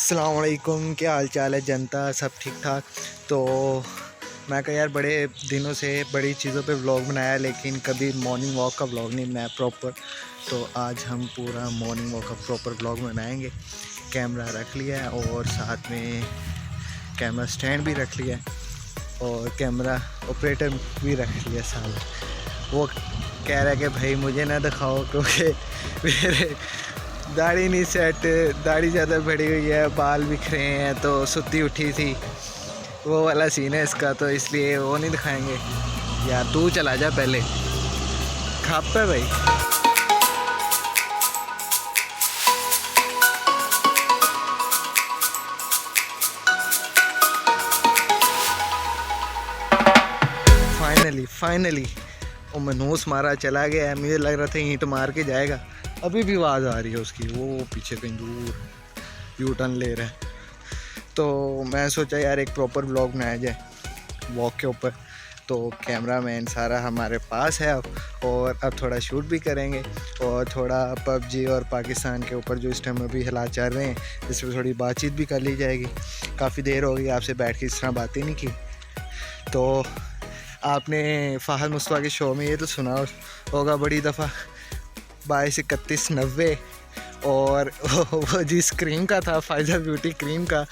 अस्सलाम वालेकुम, क्या हाल चाल है जनता, सब ठीक ठाक। तो मैं कहा यार बड़े दिनों से बड़ी चीज़ों पे व्लॉग बनाया लेकिन कभी मॉर्निंग वॉक का व्लॉग नहीं बनाया प्रॉपर। तो आज हम पूरा मॉर्निंग वॉक का प्रॉपर व्लॉग बनाएंगे। कैमरा रख लिया है और साथ में कैमरा स्टैंड भी रख लिया है और कैमरा ऑपरेटर भी रख लिया साथ। वो कह रहा है कि भाई मुझे ना दिखाओ क्योंकि मेरे दाढ़ी नहीं सेट, दाढ़ी ज़्यादा बढ़ी हुई है, बाल बिखरे हैं, तो सुत्ती उठी थी, वो वाला सीन है इसका, तो इसलिए वो नहीं दिखाएंगे। यार तू चला जा पहले, खाप पे भाई। फाइनली वो मनूस मारा चला गया है। मुझे लग रहा था ईंट मार के जाएगा, अभी भी आवाज़ आ रही है उसकी, वो पीछे कहीं दूर यू टर्न ले रहा है। तो मैं सोचा यार एक प्रॉपर व्लॉग बनाया जाए वॉक के ऊपर। तो कैमरामैन सारा हमारे पास है और अब थोड़ा शूट भी करेंगे और थोड़ा पबजी और पाकिस्तान के ऊपर जो इस टाइम अभी हालात चल रहे हैं इस पर थोड़ी बातचीत भी कर ली जाएगी। काफ़ी देर हो गई आपसे बैठ के इस तरह बातें नहीं की। तो आपने फ़हद मुस्तफ़ा के शो में ये तो सुना होगा बड़ी दफ़ा 223190 और वो जिस क्रीम का था फ़ायज़ा ब्यूटी क्रीम का,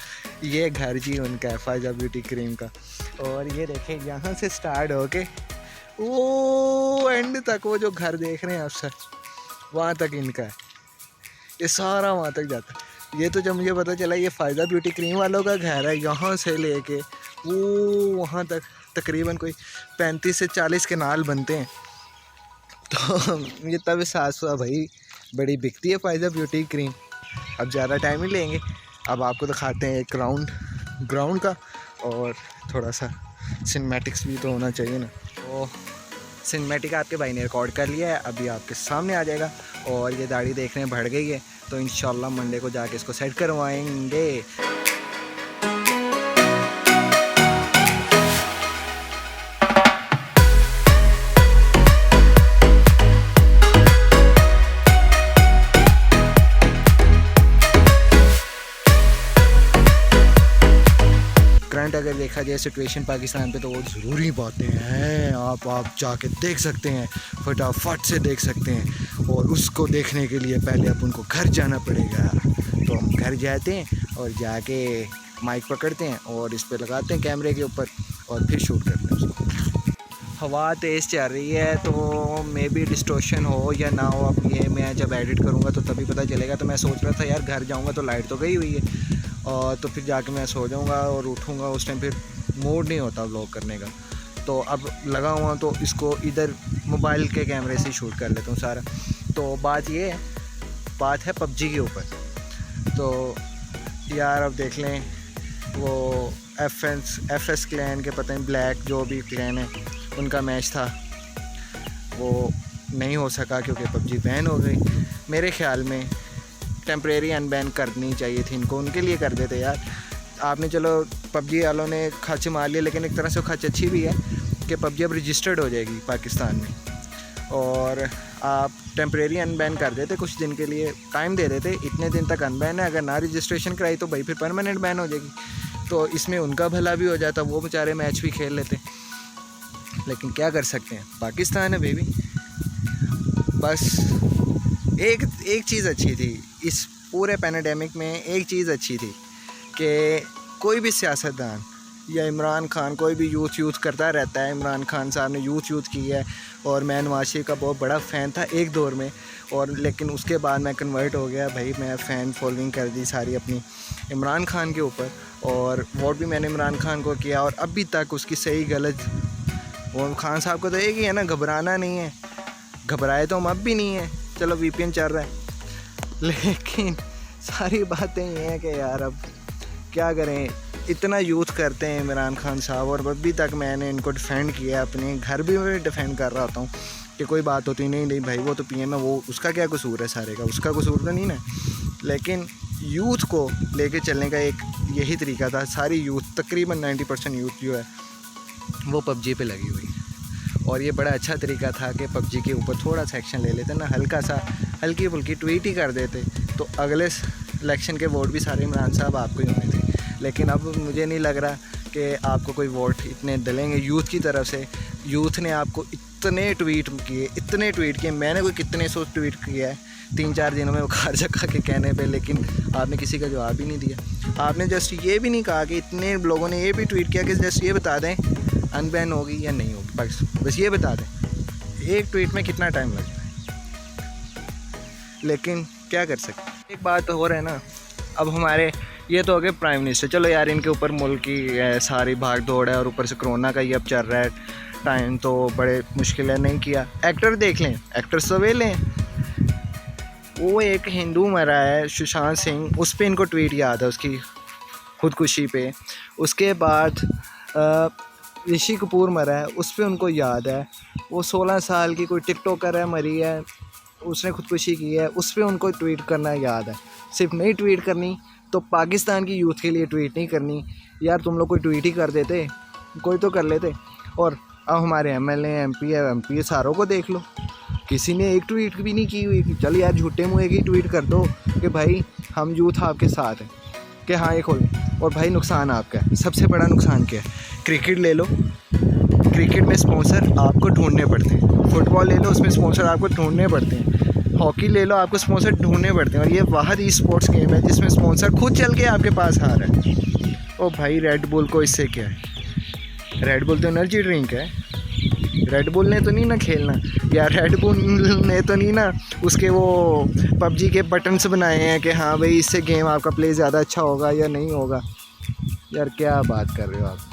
ये घर जी उनका है फ़ायज़ा ब्यूटी क्रीम का। और ये देखें यहाँ से स्टार्ट होके वो एंड तक वो जो घर देख रहे हैं आप सर, वहाँ तक इनका है, ये सारा वहाँ तक जाता है। ये तो जब मुझे पता चला ये फ़ायज़ा ब्यूटी क्रीम वालों का घर है, यहाँ से लेके वो वहाँ तक तकरीबन कोई 35 से 40 केनाल बनते हैं। तो मुझे तब एहसास हुआ भाई बड़ी बिकती है फ़ायज़ा ब्यूटी क्रीम। अब ज़्यादा टाइम नहीं लेंगे, अब आपको दिखाते हैं एक ग्राउंड का और थोड़ा सा सिनेमैटिक्स भी तो होना चाहिए ना। तो सिनेमैटिक आपके भाई ने रिकॉर्ड कर लिया है, अभी आपके सामने आ जाएगा। और ये दाढ़ी देखने बढ़ गई है तो इंशाल्लाह मंडे को जाके इसको सेट करवाएंगे। करंट अगर देखा जाए सिचुएशन पाकिस्तान पे तो वो ज़रूरी बातें हैं, आप जाके देख सकते हैं, फटाफट से देख सकते हैं। और उसको देखने के लिए पहले अब उनको घर जाना पड़ेगा। तो हम घर जाते हैं और जाके माइक पकड़ते हैं और इस पे लगाते हैं कैमरे के ऊपर और फिर शूट करते हैं उसको। हवा तेज़ चल रही है तो मे बी डिस्टॉर्शन हो या ना हो, अब ये मैं जब एडिट करूँगा तो तभी पता चलेगा। तो मैं सोच रहा था यार घर जाऊँगा तो लाइट तो गई हुई है और तो फिर जाके मैं सो जाऊँगा और उठूँगा उस टाइम फिर मूड नहीं होता व्लॉग करने का। तो अब लगा हुआ तो इसको इधर मोबाइल के कैमरे से शूट कर लेता हूँ सारा। तो बात है पबजी के ऊपर। तो यार अब देख लें वो एफ एस क्लैन के पता नहीं ब्लैक जो भी क्लैन है उनका मैच था, वो नहीं हो सका क्योंकि पबजी बैन हो गई। मेरे ख्याल में टेम्परेरी अनबैन करनी चाहिए थी इनको, उनके लिए कर देते यार। आपने चलो पबजी वालों ने खर्च मार लिया लेकिन एक तरह से खर्च अच्छी भी है कि पबजी अब रजिस्टर्ड हो जाएगी पाकिस्तान में। और आप टेम्परेरी अनबैन कर देते, कुछ दिन के लिए टाइम दे देते, इतने दिन तक अनबैन है, अगर ना रजिस्ट्रेशन कराई तो भाई फिर परमानेंट बैन हो जाएगी। तो इसमें उनका भला भी हो जाता, वो बेचारे मैच भी खेल लेते। लेकिन क्या कर सकते हैं, पाकिस्तान है बेबी। बस एक चीज़ अच्छी थी इस पूरे पैंडेमिक में, एक चीज़ अच्छी थी कि कोई भी सियासतदान या इमरान खान, कोई भी यूथ करता रहता है। इमरान खान साहब ने यूथ की है और मैं नवाज शरीफ का बहुत बड़ा फ़ैन था एक दौर में, और लेकिन उसके बाद मैं कन्वर्ट हो गया भाई, मैं फ़ैन फॉलोइंग कर दी सारी अपनी इमरान खान के ऊपर और वोट भी मैंने इमरान खान को किया। और अभी तक उसकी सही गलत, वो खान साहब को तो एक ही है ना, घबराना नहीं है। घबराए तो हम अब भी नहीं है, चलो VPN चल रहा है। लेकिन सारी बातें ये हैं कि यार अब क्या करें, इतना यूथ करते हैं इमरान खान साहब और अभी तक मैंने इनको डिफेंड किया, अपने घर भी मैं डिफेंड कर रहा होता हूँ कि कोई बात होती नहीं भाई वो तो PM है, वो उसका क्या कसूर है, सारे का उसका कसूर तो नहीं ना। लेकिन यूथ को लेके चलने का एक यही तरीका था। सारी यूथ तकरीबन 90% यूथ जो है वो पबजी पे लगी हुई है और ये बड़ा अच्छा तरीका था कि पबजी के ऊपर थोड़ा सा एक्शन ले लेते ना, हल्की फुल्की ट्वीट ही कर देते तो अगले इलेक्शन के वोट भी सारे इमरान साहब आपको ही होने थे, लेकिन अब मुझे नहीं लग रहा कि आपको कोई वोट इतने डलेंगे यूथ की तरफ से। यूथ ने आपको इतने ट्वीट किए, मैंने कोई कितने सौ ट्वीट किया है 3-4 दिनों में बुखार जका के कहने पे, लेकिन आपने किसी का जवाब ही नहीं दिया। आपने जस्ट ये भी नहीं कहा कि इतने लोगों ने ये भी ट्वीट किया कि जस्ट ये बता दें अनबैन होगी या नहीं होगी, बस ये बता दें। एक ट्वीट में कितना टाइम लगता है, लेकिन क्या कर सकते। एक बात तो हो रहा है ना, अब हमारे ये तो हो गए प्राइम मिनिस्टर, चलो यार इनके ऊपर मुल्क की सारी भाग दौड़ है और ऊपर से कोरोना का ये अब चल रहा है टाइम, तो बड़े मुश्किल है, नहीं किया। एक्टर देख लें, एक्टर सवे लें, वो एक हिंदू मरा है सुशांत सिंह, उस पर इनको ट्वीट याद है उसकी खुदकुशी पे। उसके बाद ऋषि कपूर मरा है, उस पर उनको याद है। वो 16 साल की कोई टिकटॉकर है मरी है, उसने खुदकुशी की है, उस पर उनको ट्वीट करना याद है। सिर्फ नहीं ट्वीट करनी तो पाकिस्तान की यूथ के लिए ट्वीट नहीं करनी। यार तुम लोग कोई ट्वीट ही कर देते, कोई तो कर लेते। और अब हमारे MLA MP सारों को देख लो, किसी ने एक ट्वीट भी नहीं की हुई। चल यार झूठे मुँह की ट्वीट कर दो कि भाई हम यूथ आपके साथ हैं, कि हाँ एक हो। और भाई नुकसान आपका है, सबसे बड़ा नुकसान क्या है। क्रिकेट ले लो, क्रिकेट में स्पॉन्सर आपको ढूंढने पड़ते हैं। फुटबॉल ले लो, उसमें स्पॉन्सर आपको ढूंढने पड़ते हैं। हॉकी ले लो, आपको स्पॉन्सर ढूंढने पड़ते हैं। और ये वाहिद ई स्पोर्ट्स गेम है जिसमें स्पॉन्सर खुद चल के आपके पास आ रहा है। ओ भाई रेड बुल को इससे क्या है, रेड बुल तो एनर्जी ड्रिंक है, रेड बुल ने तो नहीं ना खेलना यार, रेड बुल ने तो नहीं ना उसके वो PUBG के बटन्स बनाए हैं कि हाँ भाई इससे गेम आपका प्ले ज़्यादा अच्छा होगा या नहीं होगा। यार क्या बात कर रहे हो आप।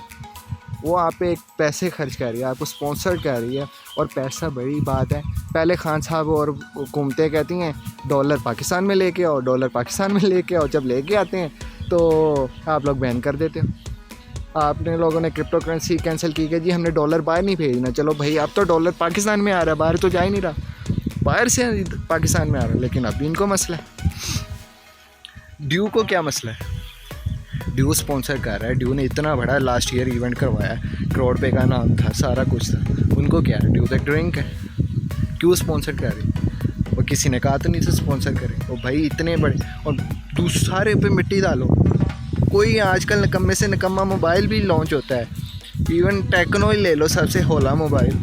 वो आप पे एक पैसे खर्च कर रही है, आपको स्पॉन्सर कर रही है, और पैसा बड़ी बात है। पहले खान साहब और घूमते कहती हैं डॉलर पाकिस्तान में लेके आओ, डॉलर पाकिस्तान में लेके आओ। जब लेके आते हैं तो आप लोग बैन कर देते हो। आपने लोगों ने क्रिप्टो करेंसी कैंसिल की कि जी हमने डॉलर बाहर नहीं भेजना। चलो भाई अब तो डॉलर पाकिस्तान में आ रहा है, बाहर तो जा ही नहीं रहा, बाहर से पाकिस्तान में आ रहा है। लेकिन अभी इनको मसला है। ड्यू को क्या मसला है, ड्यू स्पॉन्सर कर रहा है। ड्यू ने इतना बड़ा लास्ट ईयर इवेंट करवाया, करोड़ रुपये का नाम था, सारा कुछ था। उनको क्या है, ड्यू तो ड्रिंक है, क्यों स्पॉन्सर कर रही। और किसी ने कहा तो नहीं था स्पॉन्सर करें। और भाई इतने बड़े, और दूसरे पे मिट्टी डालो। कोई आजकल निकम्मे से निकम्मा मोबाइल भी लॉन्च होता है, इवन टेक्नो ही ले लो, सबसे होला मोबाइल,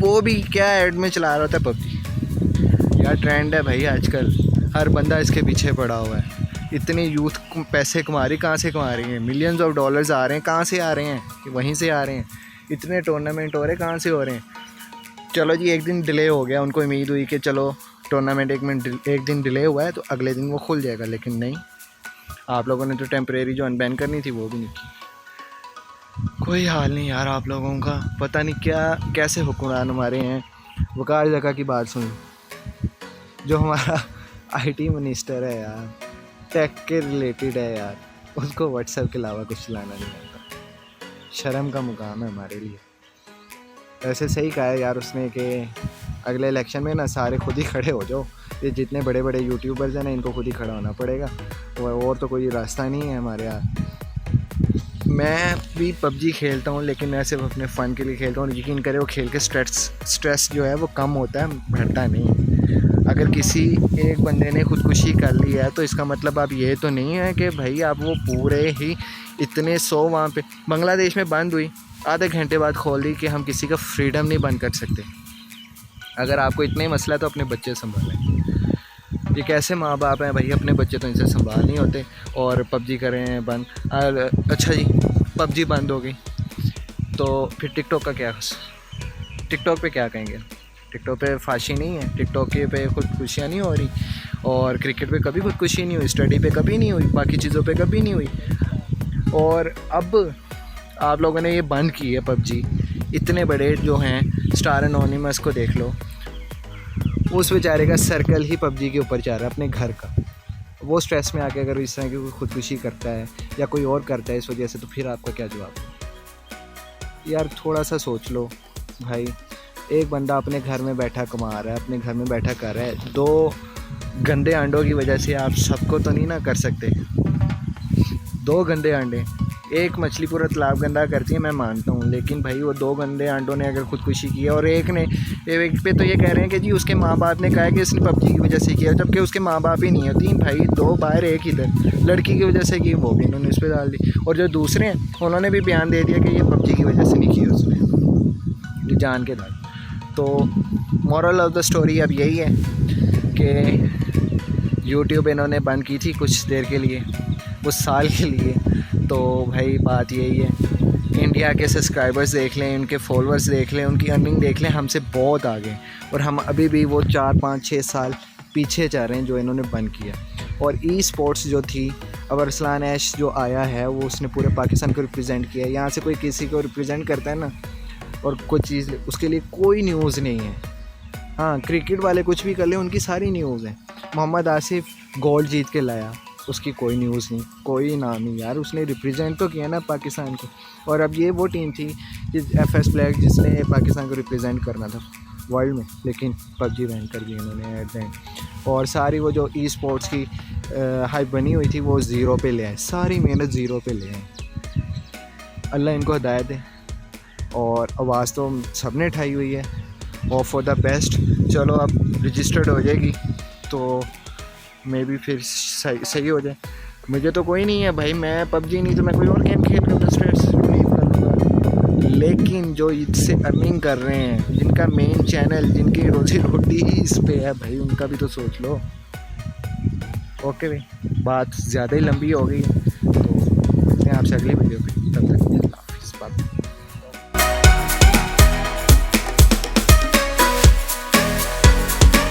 वो भी क्या ऐड में चला रहा होता है PUBG। यार ट्रेंड है भाई आजकल, हर बंदा इसके पीछे पड़ा हुआ है। इतनी यूथ पैसे कमा रही, कहाँ से कमा रही है, मिलियंस ऑफ डॉलर्स आ रहे हैं, कहाँ से आ रहे हैं, वहीं से आ रहे हैं। इतने टूर्नामेंट हो रहे हैं, कहाँ से हो रहे हैं। चलो जी एक दिन डिले हो गया, उनको उम्मीद हुई कि चलो टूर्नामेंट एक दिन डिले हुआ है तो अगले दिन वो खुल जाएगा, लेकिन नहीं, आप लोगों ने तो टेम्परेरी जो अनबैन करनी थी वो भी नहीं की। कोई हाल नहीं यार आप लोगों का, पता नहीं क्या कैसे हुक्मरान हमारे हैं। वकार जगह की बात सुन, जो हमारा IT मिनिस्टर है यार, टेक के रिलेटेड है यार, उसको व्हाट्सएप के अलावा कुछ चलाना नहीं आता। शर्म का मुकाम है हमारे लिए। ऐसे सही कहा है यार उसने कि अगले इलेक्शन में ना सारे खुद ही खड़े हो जाओ। ये जितने बड़े बड़े यूट्यूबर्स हैं ना, इनको खुद ही खड़ा होना पड़ेगा, और तो कोई रास्ता नहीं है हमारे यहाँ। मैं भी PUBG खेलता हूँ, लेकिन मैं सिर्फ अपने फ़न के लिए खेलता हूँ। यकीन करें वो खेल के स्ट्रेस जो है वो कम होता है, बढ़ता नहीं। अगर किसी एक बंदे ने खुदकुशी कर ली है तो इसका मतलब अब ये तो नहीं है कि भाई आप वो पूरे ही इतने 100 वहाँ पे बांग्लादेश में बंद हुई, आधे घंटे बाद खोल दी कि हम किसी का फ्रीडम नहीं बंद कर सकते। अगर आपको इतना ही मसला है तो अपने बच्चे संभालें। ये कैसे माँ बाप हैं भाई, अपने बच्चे तो इनसे संभाल नहीं होते और PUBG कर रहे हैं बंद। अच्छा जी PUBG बंद हो गई तो फिर टिकटॉक का क्या, टिकटॉक पे क्या कहेंगे। टिकटॉक पे फांसी नहीं है, टिकटॉक के पे खुदकुशियाँ नहीं हो रही, और क्रिकेट पे कभी खुदकुशी नहीं हुई, स्टडी पे कभी नहीं हुई, बाकी चीज़ों पे कभी नहीं हुई। और अब आप लोगों ने ये बंद की है PUBG। इतने बड़े जो हैं स्टार एनोनिमस को देख लो, उस बेचारे का सर्कल ही PUBG के ऊपर जा रहा है अपने घर का। वो स्ट्रेस में आके अगर इस तरह की कोई खुदकुशी करता है या कोई और करता है इस वजह से, तो फिर आपका क्या जवाब। यार थोड़ा सा सोच लो भाई, एक बंदा अपने घर में बैठा कमा रहा है, अपने घर में बैठा कर रहा है, 2 गंदे अंडों की वजह से आप सबको तो नहीं ना कर सकते। 2 गंदे अंडे, एक मछली पूरा तालाब गंदा करती है, मैं मानता हूँ, लेकिन भाई वो 2 गंदे आंडों ने अगर खुदकुशी की है और एक पे तो ये कह रहे हैं कि जी उसके माँ बाप ने कहा कि इसने पबजी की वजह से किया, जबकि उसके माँ बाप ही नहीं है। 3 भाई 2 बाहर एक इधर, लड़की की वजह से की, वो भी इन्होंने उस पर डाल दी। और जो दूसरे हैं उन्होंने भी बयान दे दिया कि ये पबजी की वजह से नहीं किया उसने, जान के दाल। तो मोरल ऑफ द स्टोरी अब यही है कि यूट्यूब इन्होंने बंद की थी कुछ देर के लिए, कुछ साल के लिए। तो भाई बात यही है, इंडिया के सब्सक्राइबर्स देख लें, उनके फॉलोअर्स देख लें, उनकी अर्निंग देख लें, हमसे बहुत आगे, और हम अभी भी वो 4, 5, 6 साल पीछे जा रहे हैं जो इन्होंने बंद किया। और ई स्पोर्ट्स जो थी, अब अरसलान ऐश जो आया है वो उसने पूरे पाकिस्तान को रिप्रेजेंट किया है। यहाँ से कोई किसी को रिप्रेजेंट करता है ना, और कुछ चीज़ उसके लिए कोई न्यूज़ नहीं है। हाँ, क्रिकेट वाले कुछ भी कर ले, उनकी सारी न्यूज़ है। मोहम्मद आसिफ गोल्ड जीत के लाया, उसकी कोई न्यूज़ नहीं, कोई नाम नहीं यार, उसने रिप्रेजेंट तो किया ना पाकिस्तान को। और अब ये वो टीम थी FS ब्लैक जिसने पाकिस्तान को रिप्रेजेंट करना था वर्ल्ड में, लेकिन पबजी बैन कर दी इन्होंने एट द एंड। और सारी वो जो ई स्पोर्ट्स की हाइप बनी हुई थी वो ज़ीरो पे ले आए, सारी मेहनत ज़ीरो पे ले आए। अल्लाह इनको हिदायत दे, और आवाज़ तो सब ने उठाई हुई है, और फॉर द बेस्ट। चलो अब रजिस्टर्ड हो जाएगी तो मे बी फिर सही हो जाए। मुझे तो कोई नहीं है भाई, मैं पबजी नहीं तो मैं कोई और गेम खेल कर स्ट्रेस रिलीव कर लूँगा, लेकिन जो इससे अर्निंग कर रहे हैं, जिनका मेन चैनल, जिनकी रोज़ी रोटी ही इस पे है भाई, उनका भी तो सोच लो। ओके भाई, बात ज़्यादा ही लंबी हो गई है, तो मिलते हैं आपसे अगली वीडियो पे।